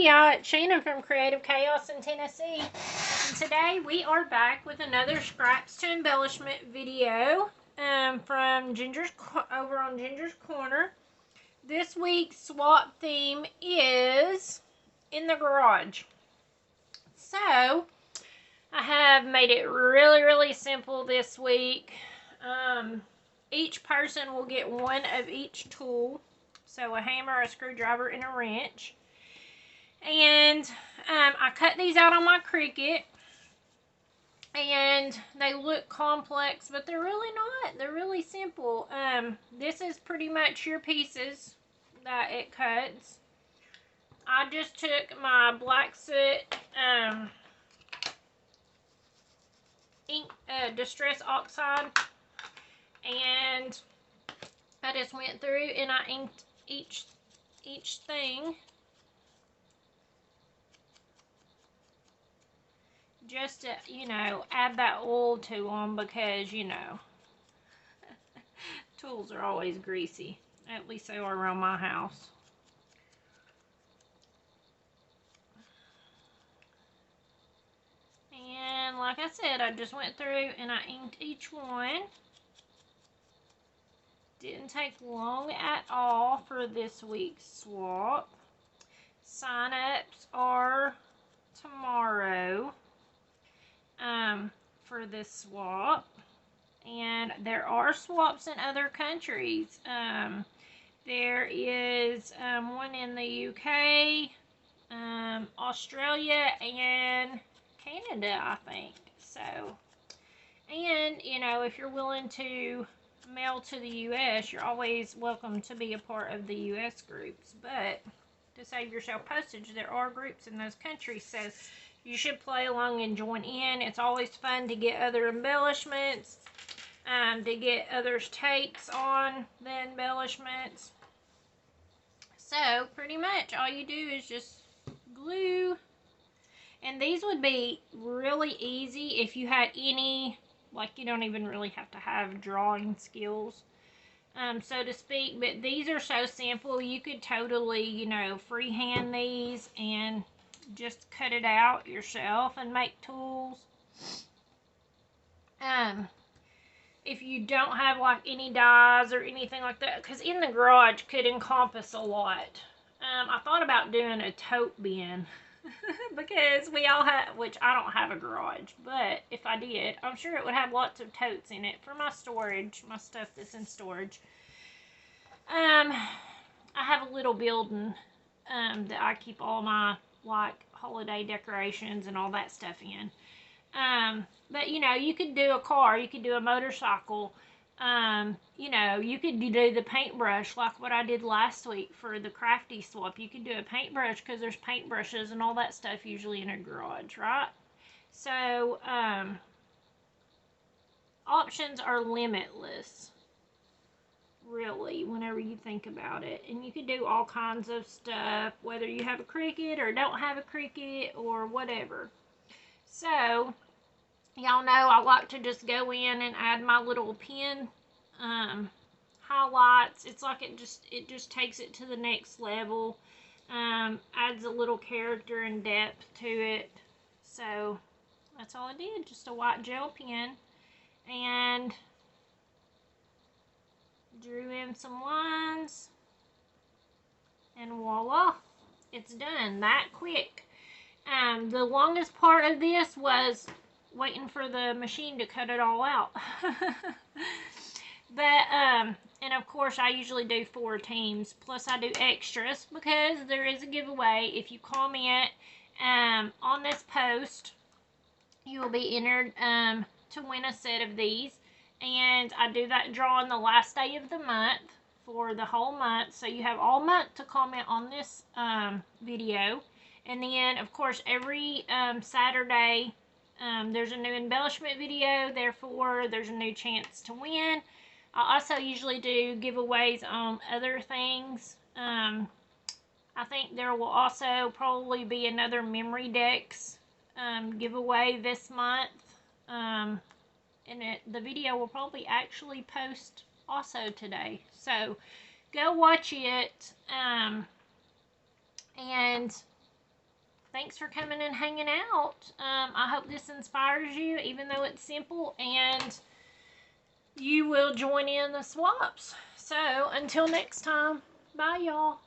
y'all, it's Shannon from Creative Chaos in Tennessee. And today we are back with another Scraps to Embellishment video from over on Ginger's Corner. This week's swap theme is in the garage. So, I have made it really simple this week. Each person will get one of each tool. So a hammer, a screwdriver, and a wrench. And I cut these out on my Cricut. And they look complex, but they're really not. They're really simple. This is pretty much your pieces that it cuts. I just took my black soot ink, Distress Oxide, and I just went through and I inked each thing just to, you know, add that oil to them because, you know, tools are always greasy. At least they are around my house. And like I said, I just went through and I inked each one. Didn't take long at all for this week's swap. Sign-ups are tomorrow for this swap. And there are swaps in other countries. There is one in the UK, Australia, and Canada, I think. So, and, you know, if you're willing to mail to the U.S., you're always welcome to be a part of the U.S. groups. But to save yourself postage, there are groups in those countries, so you should play along and join in. It's always fun to get other embellishments, to get others' takes on the embellishments. So, pretty much all you do is just glue. And these would be really easy if you had any, like, you don't even really have to have drawing skills, so to speak. But these are so simple, you could totally, you know, freehand these and just cut it out yourself and make tools. If you don't have, like, any dies or anything like that, because in the garage could encompass a lot. I thought about doing a tote bin. Because we all have, which I don't have a garage, but if I did, I'm sure it would have lots of totes in it for my storage, my stuff that's in storage. I have a little building that I keep all my, like, holiday decorations and all that stuff in. But, you know, you could do a car, you could do a motorcycle, you know, you could do the paintbrush like what I did last week for the crafty swap. You could do a paintbrush because there's paintbrushes and all that stuff usually in a garage, right? So, options are limitless, really, whenever you think about it. And you could do all kinds of stuff, whether you have a Cricut or don't have a Cricut or whatever. So, y'all know I like to just go in and add my little pen highlights. It's like it just takes it to the next level. Adds a little character and depth to it. So that's all I did, just a white gel pen, and drew in some lines, and voila, it's done that quick. The longest part of this was waiting for the machine to cut it all out. But, and of course I usually do 4 teams, plus I do extras, because there is a giveaway. If you comment on this post, you will be entered to win a set of these. And I do that drawing the last day of the month for the whole month, so you have all month to comment on this video. And then, of course, every Saturday, there's a new embellishment video, therefore there's a new chance to win. I also usually do giveaways on other things. I think there will also probably be another memory decks giveaway this month. And the video will probably actually post also today. So go watch it. And thanks for coming and hanging out. I hope this inspires you, even though it's simple, and you will join in the swaps. So until next time, bye y'all.